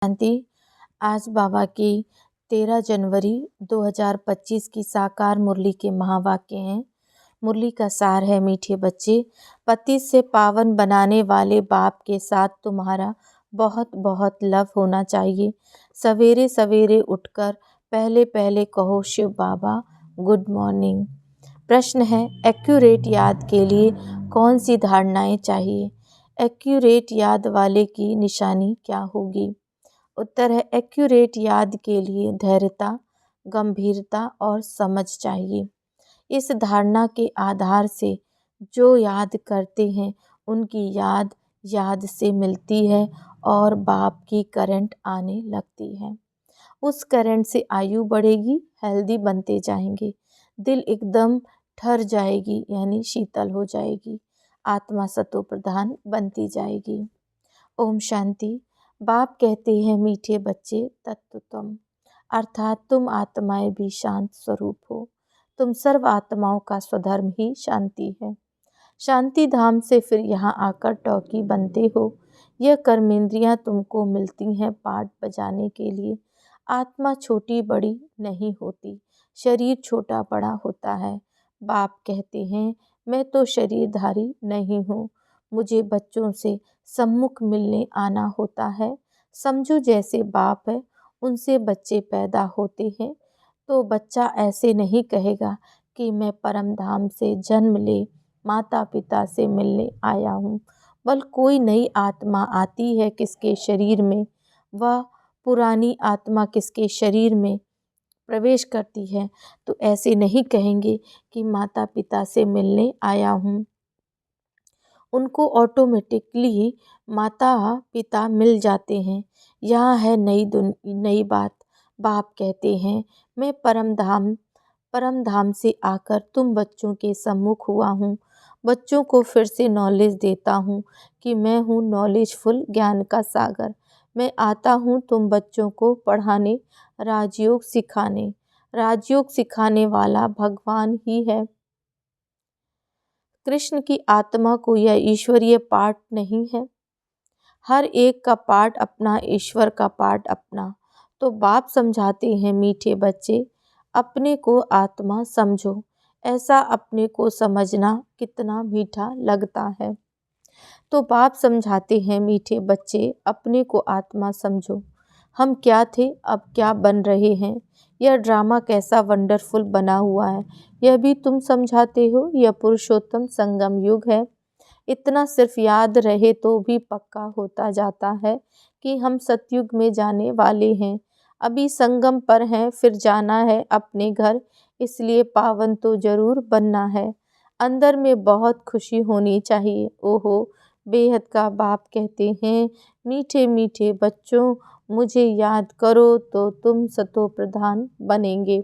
शांति। आज बाबा की 13 जनवरी 2025 की साकार मुरली के महावाक्य हैं। मुरली का सार है, मीठे बच्चे, पति से पावन बनाने वाले बाप के साथ तुम्हारा बहुत बहुत लव होना चाहिए। सवेरे सवेरे उठकर पहले पहले कहो शिव बाबा गुड मॉर्निंग। प्रश्न है, एक्यूरेट याद के लिए कौन सी धारणाएं चाहिए? एक्यूरेट याद वाले की निशानी क्या होगी? उत्तर है, एक्यूरेट याद के लिए धैर्यता, गंभीरता और समझ चाहिए। इस धारणा के आधार से जो याद करते हैं उनकी याद याद से मिलती है और बाप की करंट आने लगती है। उस करंट से आयु बढ़ेगी, हेल्दी बनते जाएंगे, दिल एकदम ठर जाएगी यानी शीतल हो जाएगी, आत्मा सतो प्रधान बनती जाएगी। ओम शांति। बाप कहते हैं, मीठे बच्चे, तत्व तुम, अर्थात तुम आत्माएं भी शांत स्वरूप हो। तुम सर्व आत्माओं का स्वधर्म ही शांति है। शांति धाम से फिर यहाँ आकर टॉकी बनते हो। यह कर्मेंद्रियाँ तुमको मिलती हैं पाठ बजाने के लिए। आत्मा छोटी बड़ी नहीं होती, शरीर छोटा बड़ा होता है। बाप कहते हैं, मैं तो शरीरधारी नहीं हूँ, मुझे बच्चों से सम्मुख मिलने आना होता है। समझो जैसे बाप है उनसे बच्चे पैदा होते हैं, तो बच्चा ऐसे नहीं कहेगा कि मैं परम धाम से जन्म ले माता पिता से मिलने आया हूँ। बल कोई नई आत्मा आती है किसके शरीर में, वह पुरानी आत्मा किसके शरीर में प्रवेश करती है, तो ऐसे नहीं कहेंगे कि माता पिता से मिलने आया हूँ। उनको ऑटोमेटिकली माता पिता मिल जाते हैं। यहाँ है नई बात। बाप कहते हैं, मैं परम धाम से आकर तुम बच्चों के सम्मुख हुआ हूँ। बच्चों को फिर से नॉलेज देता हूँ कि मैं हूँ नॉलेजफुल ज्ञान का सागर। मैं आता हूँ तुम बच्चों को पढ़ाने, राजयोग सिखाने। राजयोग सिखाने वाला भगवान ही है। कृष्ण की आत्मा को यह ईश्वरीय पाठ नहीं है। हर एक का पाठ अपना, ईश्वर का पाठ अपना। तो बाप समझाते हैं, मीठे बच्चे, अपने को आत्मा समझो। ऐसा अपने को समझना कितना मीठा लगता है। तो बाप समझाते हैं, मीठे बच्चे, अपने को आत्मा समझो। हम क्या थे, अब क्या बन रहे हैं। यह ड्रामा कैसा वंडरफुल बना हुआ है, यह भी तुम समझाते हो। यह पुरुषोत्तम संगम युग है। इतना सिर्फ याद रहे तो भी पक्का होता जाता है कि हम सतयुग में जाने वाले हैं। अभी संगम पर हैं, फिर जाना है अपने घर, इसलिए पावन तो जरूर बनना है। अंदर में बहुत खुशी होनी चाहिए। ओहो, बेहद का बाप कहते हैं, मीठे मीठे बच्चों, मुझे याद करो तो तुम सतो प्रधान बनेंगे,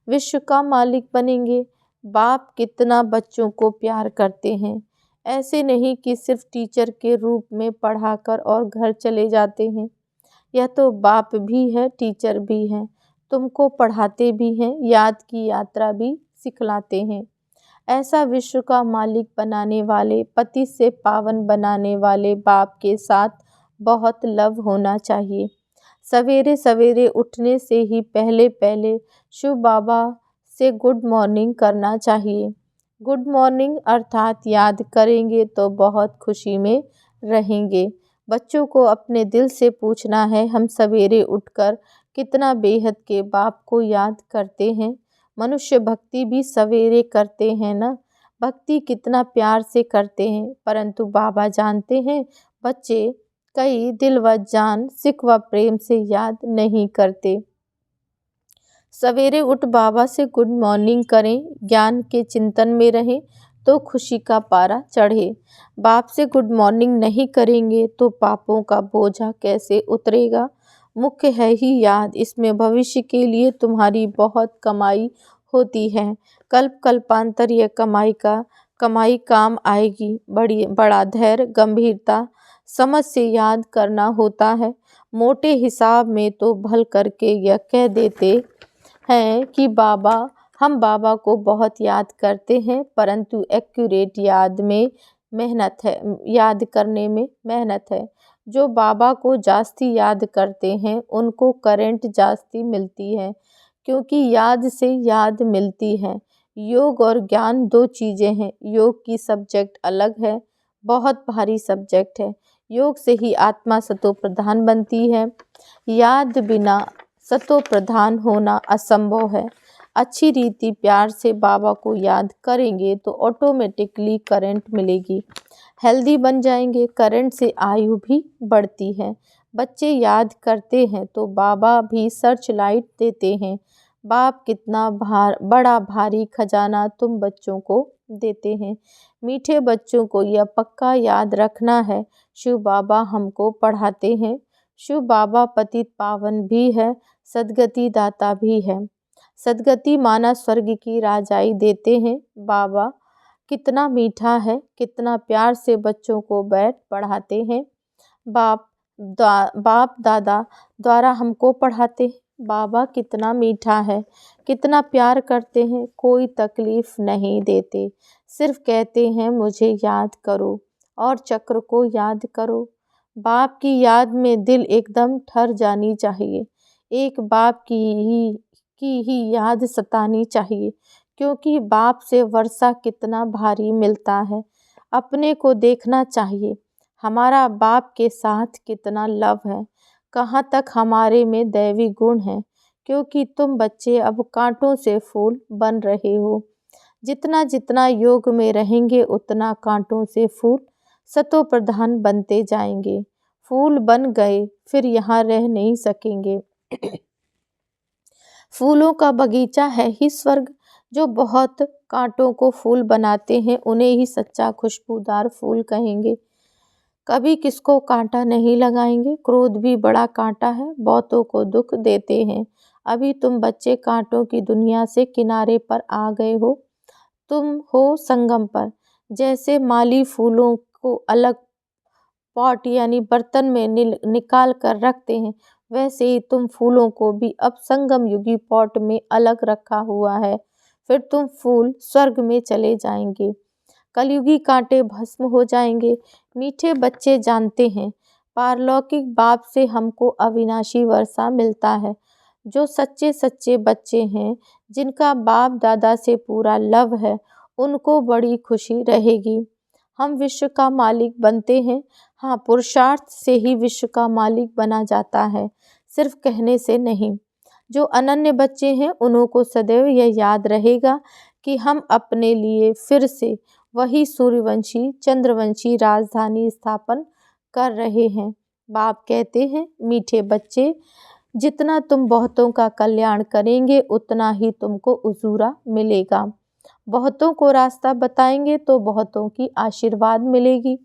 विश्व का मालिक बनेंगे। बाप कितना बच्चों को प्यार करते हैं। ऐसे नहीं कि सिर्फ टीचर के रूप में पढ़ाकर और घर चले जाते हैं। यह तो बाप भी है, टीचर भी है, तुमको पढ़ाते भी हैं, याद की यात्रा भी सिखलाते हैं। ऐसा विश्व का मालिक बनाने वाले, पति से पावन बनाने वाले बाप के साथ बहुत लव होना चाहिए। सवेरे सवेरे उठने से ही पहले पहले शिव बाबा से गुड मॉर्निंग करना चाहिए। गुड मॉर्निंग अर्थात याद करेंगे तो बहुत खुशी में रहेंगे। बच्चों को अपने दिल से पूछना है, हम सवेरे उठकर कितना बेहद के बाप को याद करते हैं। मनुष्य भक्ति भी सवेरे करते हैं ना, भक्ति कितना प्यार से करते हैं, परंतु बाबा जानते हैं बच्चे कई दिल व जान, सिख व प्रेम से याद नहीं करते। सवेरे उठ बाबा से गुड मॉर्निंग करें, ज्ञान के चिंतन में रहें तो खुशी का पारा चढ़े। बाप से गुड मॉर्निंग नहीं करेंगे तो पापों का बोझा कैसे उतरेगा। मुख्य है ही याद, इसमें भविष्य के लिए तुम्हारी बहुत कमाई होती है। कल्प कल्पांतर यह कमाई काम आएगी। बड़ा धैर्य, गंभीरता, समझ से याद करना होता है। मोटे हिसाब में तो भल करके यह कह देते हैं कि हम बाबा को बहुत याद करते हैं, परंतु एक्यूरेट याद करने में मेहनत है। जो बाबा को जास्ती याद करते हैं उनको करंट जास्ती मिलती है, क्योंकि याद से याद मिलती है। योग और ज्ञान दो चीज़ें हैं। योग की सब्जेक्ट अलग है, बहुत भारी सब्जेक्ट है। योग से ही आत्मा सतो प्रधान बनती है। याद बिना सतो प्रधान होना असंभव है। अच्छी रीति प्यार से बाबा को याद करेंगे तो ऑटोमेटिकली करंट मिलेगी, हेल्दी बन जाएंगे। करंट से आयु भी बढ़ती है। बच्चे याद करते हैं तो बाबा भी सर्च लाइट देते हैं। बाप कितना बड़ा भारी खजाना तुम बच्चों को देते हैं। मीठे बच्चों को यह पक्का याद रखना है, शिव बाबा हमको पढ़ाते हैं। शिव बाबा पतित पावन भी है, सद्गति दाता भी है। सद्गति माना स्वर्ग की राजाई देते हैं। बाबा कितना मीठा है, कितना प्यार से बच्चों को बैठ पढ़ाते हैं। बाप दादा द्वारा हमको पढ़ाते हैं। बाबा कितना मीठा है, कितना प्यार करते हैं, कोई तकलीफ नहीं देते, सिर्फ कहते हैं मुझे याद करो और चक्र को याद करो। बाप की याद में दिल एकदम ठर जानी चाहिए। एक बाप की ही याद सतानी चाहिए, क्योंकि बाप से वर्षा कितना भारी मिलता है। अपने को देखना चाहिए, हमारा बाप के साथ कितना लव है, कहाँ तक हमारे में दैवी गुण है। क्योंकि तुम बच्चे अब कांटों से फूल बन रहे हो। जितना जितना योग में रहेंगे उतना कांटों से फूल सतो प्रधान बनते जाएंगे। फूल बन गए फिर यहाँ रह नहीं सकेंगे। फूलों का बगीचा है ही स्वर्ग। जो बहुत कांटों को फूल बनाते हैं उन्हें ही सच्चा खुशबूदार फूल कहेंगे। कभी किसको कांटा नहीं लगाएंगे। क्रोध भी बड़ा कांटा है, बहुतों को दुख देते हैं। अभी तुम बच्चे कांटों की दुनिया से किनारे पर आ गए हो, तुम हो संगम पर। जैसे माली फूलों को अलग पॉट यानी बर्तन में निकाल कर रखते हैं, वैसे ही तुम फूलों को भी अब संगम युगी पॉट में अलग रखा हुआ है। फिर तुम फूल स्वर्ग में चले जाएंगे, कलयुगी कांटे भस्म हो जाएंगे। मीठे बच्चे जानते हैं, पारलौकिक बाप से हमको अविनाशी वर्षा मिलता है। जो सच्चे सच्चे बच्चे हैं, जिनका बाप दादा से पूरा लव है, उनको बड़ी खुशी रहेगी। हम विश्व का मालिक बनते हैं। हाँ, पुरुषार्थ से ही विश्व का मालिक बना जाता है, सिर्फ कहने से नहीं। जो अनन्य बच्चे हैं उन्हों को सदैव यह याद रहेगा कि हम अपने लिए फिर से वही सूर्यवंशी चंद्रवंशी राजधानी स्थापन कर रहे हैं। बाप कहते हैं, मीठे बच्चे, जितना तुम बहुतों का कल्याण करेंगे उतना ही तुमको उजूरा मिलेगा। बहुतों को रास्ता बताएंगे तो बहुतों की आशीर्वाद मिलेगी।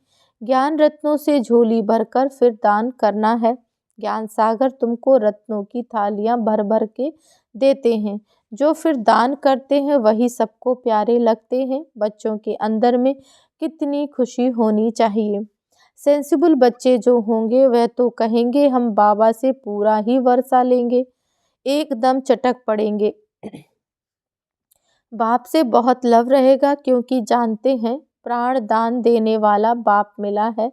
ज्ञान रत्नों से झोली भरकर फिर दान करना है। ज्ञान सागर तुमको रत्नों की थालियां भर भर के देते हैं। जो फिर दान करते हैं वही सबको प्यारे लगते हैं। बच्चों के अंदर में कितनी खुशी होनी चाहिए। सेंसिबल बच्चे जो होंगे वह तो कहेंगे हम बाबा से पूरा ही वर्षा लेंगे, एकदम चटक पड़ेंगे। बाप से बहुत लव रहेगा, क्योंकि जानते हैं प्राण दान देने वाला बाप मिला है।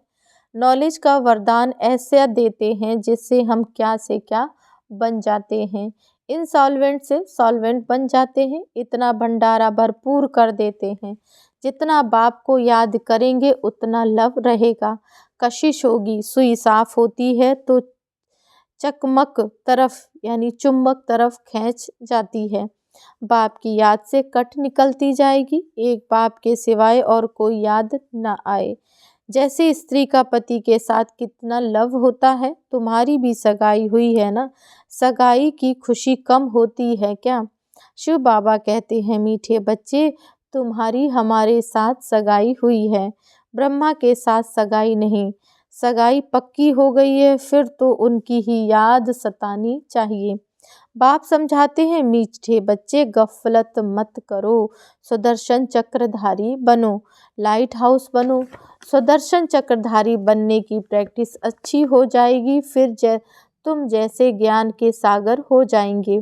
नॉलेज का वरदान ऐसा देते हैं जिससे हम क्या से क्या बन जाते हैं। इनसॉल्वेंट से सॉल्वेंट बन जाते हैं। इतना भंडारा भरपूर कर देते हैं। जितना बाप को याद करेंगे उतना लव रहेगा। कशिश होगी, सुई साफ होती है तो चकमक तरफ यानी चुंबक तरफ खींच जाती है। बाप की याद से कट निकलती जाएगी, एक बाप के सिवाय और कोई याद न आए। जैसे स्त्री का पति के साथ कितना लव होता है। तुम्हारी भी सगाई हुई है ना, सगाई की खुशी कम होती है क्या। शिव बाबा कहते हैं, मीठे बच्चे, तुम्हारी हमारे साथ सगाई हुई है, ब्रह्मा के साथ सगाई नहीं। सगाई पक्की हो गई है, फिर तो उनकी ही याद सतानी चाहिए। बाप समझाते हैं, मीठे बच्चे, गफलत मत करो, सुदर्शन चक्रधारी बनो, लाइट हाउस बनो। सुदर्शन चक्रधारी बनने की प्रैक्टिस अच्छी हो जाएगी, फिर तुम जैसे ज्ञान के सागर हो जाएंगे।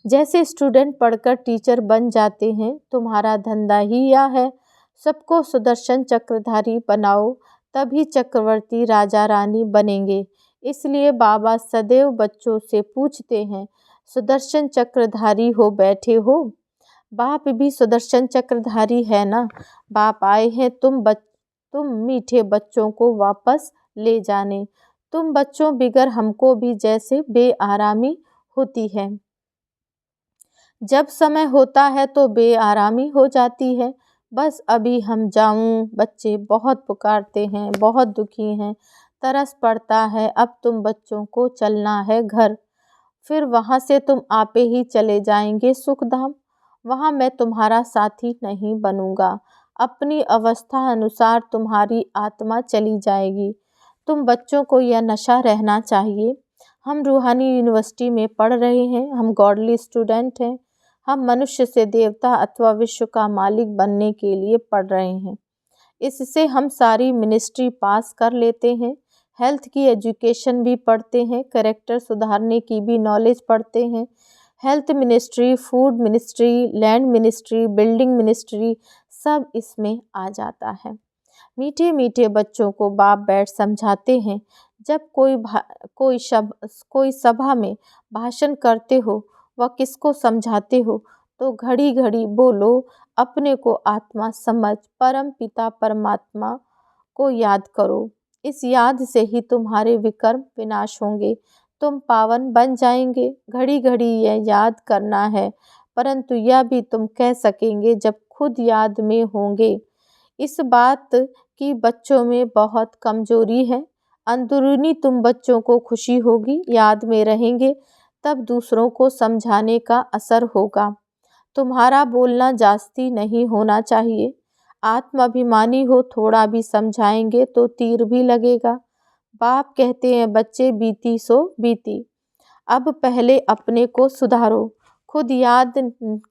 जैसे स्टूडेंट पढ़कर टीचर बन जाते हैं, तुम्हारा धंधा ही यह है, सबको सुदर्शन चक्रधारी बनाओ, तभी चक्रवर्ती राजा रानी बनेंगे। इसलिए बाबा सदैव बच्चों से पूछते हैं, सुदर्शन चक्रधारी हो बैठे हो? बाप भी सुदर्शन चक्रधारी है ना। बाप आए हैं तुम मीठे बच्चों को वापस ले जाने। तुम बच्चों बिगर हमको भी जैसे बेआरामी होती है। जब समय होता है तो बेआरामी हो जाती है। बस अभी हम जाऊं। बच्चे बहुत पुकारते हैं, बहुत दुखी हैं, तरस पड़ता है। अब तुम बच्चों को चलना है घर, फिर वहाँ से तुम आपे ही चले जाएंगे सुखधाम। वहाँ मैं तुम्हारा साथी नहीं बनूंगा। अपनी अवस्था अनुसार तुम्हारी आत्मा चली जाएगी। तुम बच्चों को यह नशा रहना चाहिए। हम रूहानी यूनिवर्सिटी में पढ़ रहे हैं, हम गॉडली स्टूडेंट हैं। हम मनुष्य से देवता अथवा विश्व का मालिक बनने के लिए पढ़ रहे हैं। इससे हम सारी मिनिस्ट्री पास कर लेते हैं। हेल्थ की एजुकेशन भी पढ़ते हैं, कैरेक्टर सुधारने की भी नॉलेज पढ़ते हैं। Health ministry, food ministry, land ministry, building ministry सब इसमें आ जाता है। मीठे मीठे बच्चों को बाप बैठ समझाते हैं। जब कोई सभा में भाषण करते हो व किसको समझाते हो तो घड़ी घड़ी बोलो, अपने को आत्मा समझ परम पिता परमात्मा को याद करो। इस याद से ही तुम्हारे विकर्म विनाश होंगे, तुम पावन बन जाएंगे। घड़ी घड़ी यह याद करना है, परंतु यह भी तुम कह सकेंगे जब खुद याद में होंगे। इस बात की बच्चों में बहुत कमजोरी है। अंदरूनी तुम बच्चों को खुशी होगी, याद में रहेंगे, तब दूसरों को समझाने का असर होगा। तुम्हारा बोलना जास्ती नहीं होना चाहिए। आत्माभिमानी हो, थोड़ा भी समझाएंगे तो तीर भी लगेगा। बाप कहते हैं, बच्चे बीती सो बीती, अब पहले अपने को सुधारो। खुद याद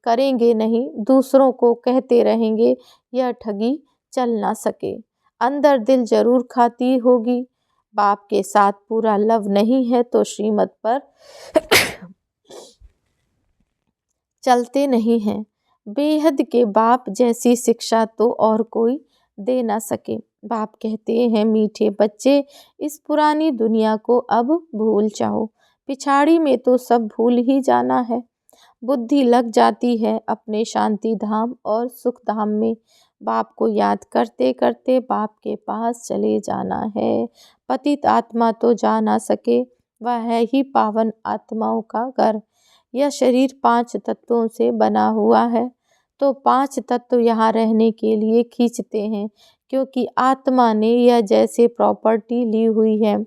करेंगे नहीं, दूसरों को कहते रहेंगे, यह ठगी चल ना सके। अंदर दिल जरूर खाती होगी। बाप के साथ पूरा लव नहीं है तो श्रीमत पर चलते नहीं हैं। बेहद के बाप जैसी शिक्षा तो और कोई दे ना सके। बाप कहते हैं, मीठे बच्चे, इस पुरानी दुनिया को अब भूल जाओ। पिछाड़ी में तो सब भूल ही जाना है। बुद्धि लग जाती है अपने शांति धाम और सुख धाम में। बाप को याद करते करते बाप के पास चले जाना है। पतित आत्मा तो जा ना सके, वह है ही पावन आत्माओं का घर। यह शरीर 5 तत्वों से बना हुआ है, तो 5 तत्व यहाँ रहने के लिए खींचते हैं, क्योंकि आत्मा ने यह जैसे प्रॉपर्टी ली हुई है,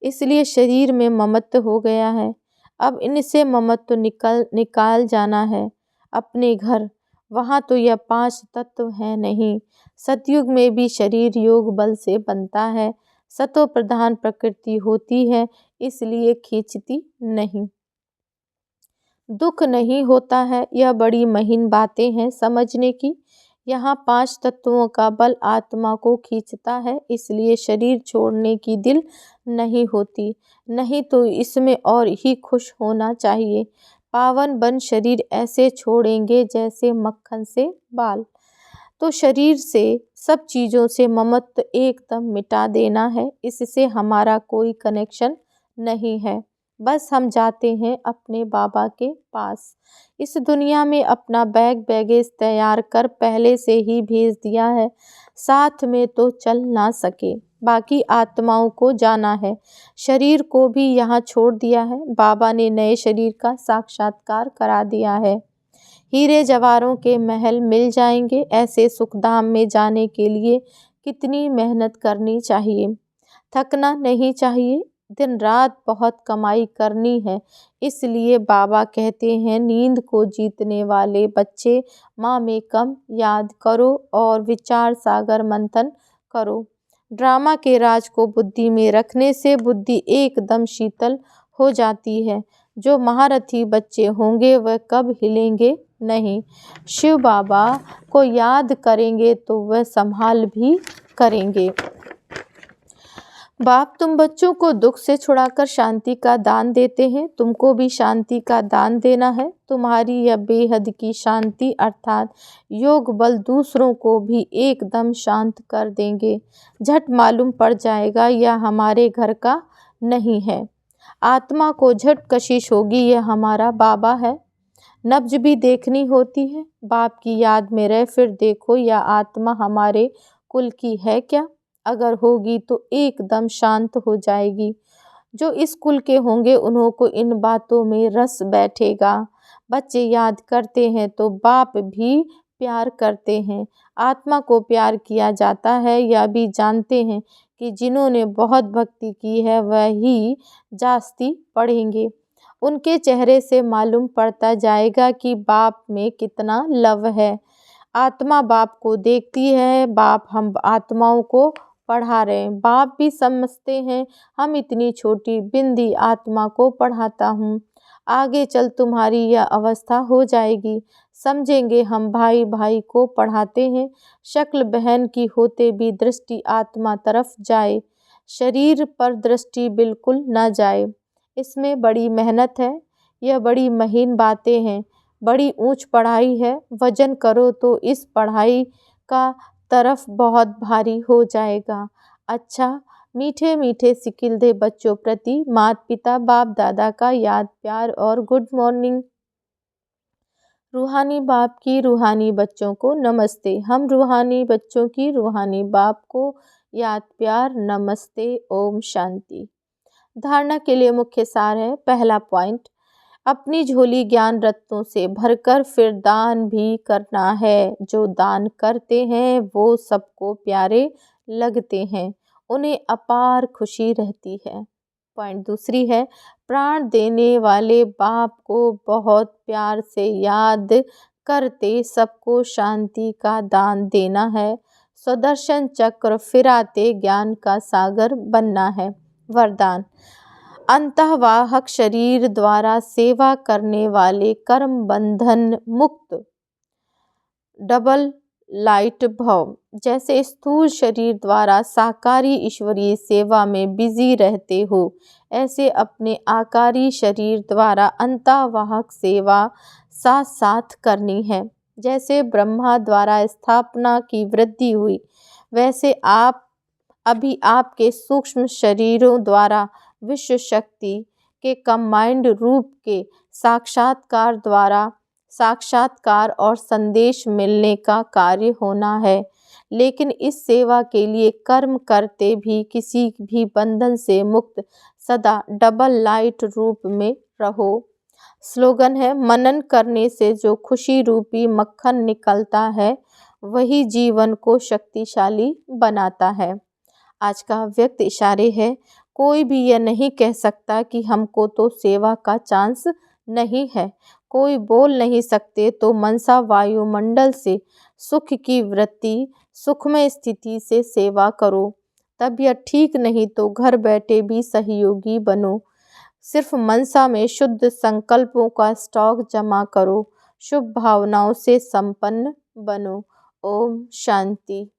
इसलिए शरीर में ममत्व हो गया है। अब इनसे ममत्व निकाल जाना है अपने घर। वहाँ तो यह 5 तत्व हैं नहीं। सतयुग में भी शरीर योग बल से बनता है। सतो प्रधान प्रकृति होती है, इसलिए खींचती नहीं। दुख नहीं होता है, यह बड़ी महीन बातें हैं समझने की। यहाँ 5 तत्वों का बल आत्मा को खींचता है, इसलिए शरीर छोड़ने की दिल नहीं होती। नहीं तो इसमें और ही खुश होना चाहिए। पावन बन शरीर ऐसे छोड़ेंगे जैसे मक्खन से बाल। तो शरीर से, सब चीज़ों से ममत्व एकदम मिटा देना है। इससे हमारा कोई कनेक्शन नहीं है। बस हम जाते हैं अपने बाबा के पास। इस दुनिया में अपना बैगेज तैयार कर पहले से ही भेज दिया है। साथ में तो चल ना सके, बाकी आत्माओं को जाना है। शरीर को भी यहाँ छोड़ दिया है। बाबा ने नए शरीर का साक्षात्कार करा दिया है। हीरे जवाहरों के महल मिल जाएंगे। ऐसे सुखधाम में जाने के लिए कितनी मेहनत करनी चाहिए, थकना नहीं चाहिए। दिन रात बहुत कमाई करनी है। इसलिए बाबा कहते हैं, नींद को जीतने वाले बच्चे, माँ में कम याद करो और विचार सागर मंथन करो। ड्रामा के राज को बुद्धि में रखने से बुद्धि एकदम शीतल हो जाती है। जो महारथी बच्चे होंगे वह कब हिलेंगे नहीं। शिव बाबा को याद करेंगे तो वह संभाल भी करेंगे। बाप तुम बच्चों को दुख से छुड़ाकर शांति का दान देते हैं, तुमको भी शांति का दान देना है। तुम्हारी यह बेहद की शांति अर्थात योग बल दूसरों को भी एकदम शांत कर देंगे। झट मालूम पड़ जाएगा यह हमारे घर का नहीं है। आत्मा को झट कशिश होगी यह हमारा बाबा है। नब्ज भी देखनी होती है, बाप की याद में रह फिर देखो यह आत्मा हमारे कुल की है क्या? अगर होगी तो एकदम शांत हो जाएगी। जो इस कुल के होंगे उन्हों को इन बातों में रस बैठेगा। बच्चे याद करते हैं तो बाप भी प्यार करते हैं। आत्मा को प्यार किया जाता है, यह भी जानते हैं कि जिन्होंने बहुत भक्ति की है वह ही जास्ती पढ़ेंगे। उनके चेहरे से मालूम पड़ता जाएगा कि बाप में कितना लव है। आत्मा बाप को देखती है, बाप हम आत्माओं को पढ़ा रहे हैं। बाप भी समझते हैं हम इतनी छोटी बिंदी आत्मा को पढ़ाता हूँ। आगे चल तुम्हारी यह अवस्था हो जाएगी, समझेंगे हम भाई भाई को पढ़ाते हैं। शक्ल बहन की होते भी दृष्टि आत्मा तरफ जाए, शरीर पर दृष्टि बिल्कुल न जाए। इसमें बड़ी मेहनत है, यह बड़ी महीन बातें हैं, बड़ी ऊंच पढ़ाई है। वजन करो तो इस पढ़ाई का तरफ बहुत भारी हो जाएगा। अच्छा, मीठे मीठे सिकिलदे बच्चों प्रति माता पिता बाप दादा का याद प्यार और गुड मॉर्निंग। रूहानी बाप की रूहानी बच्चों को नमस्ते। हम रूहानी बच्चों की रूहानी बाप को याद प्यार नमस्ते। ओम शांति। धारणा के लिए मुख्य सार है। पहला पॉइंट, अपनी झोली ज्ञान रत्नों से भरकर फिर दान भी करना है। जो दान करते हैं वो सबको प्यारे लगते हैं, उन्हें अपार खुशी रहती है। पॉइंट दूसरी है, प्राण देने वाले बाप को बहुत प्यार से याद करते सबको शांति का दान देना है। सुदर्शन चक्र फिराते ज्ञान का सागर बनना है। वरदान, अंतःवाहक शरीर द्वारा सेवा करने वाले कर्म बंधन मुक्त डबल लाइट भव। जैसे स्थूल शरीर द्वारा साकारी ईश्वरीय सेवा में बिजी रहते हो, ऐसे अपने आकारी शरीर द्वारा अंतःवाहक सेवा साथ साथ करनी है। जैसे ब्रह्मा द्वारा स्थापना की वृद्धि हुई, वैसे आप अभी आपके सूक्ष्म शरीरों द्वारा विश्व शक्ति के कंबाइंड रूप के साक्षात्कार द्वारा साक्षात्कार और संदेश मिलने का कार्य होना है। लेकिन इस सेवा के लिए कर्म करते भी किसी भी बंधन से मुक्त सदा डबल लाइट रूप में रहो। स्लोगन है, मनन करने से जो खुशी रूपी मक्खन निकलता है वही जीवन को शक्तिशाली बनाता है। आज का व्यक्त इशारे है, कोई भी यह नहीं कह सकता कि हमको तो सेवा का चांस नहीं है। कोई बोल नहीं सकते तो मनसा वायुमंडल से सुख की वृत्ति सुखमय स्थिति से सेवा करो। तबीयत ठीक नहीं तो घर बैठे भी सहयोगी बनो। सिर्फ मनसा में शुद्ध संकल्पों का स्टॉक जमा करो। शुभ भावनाओं से संपन्न बनो। ओम शांति।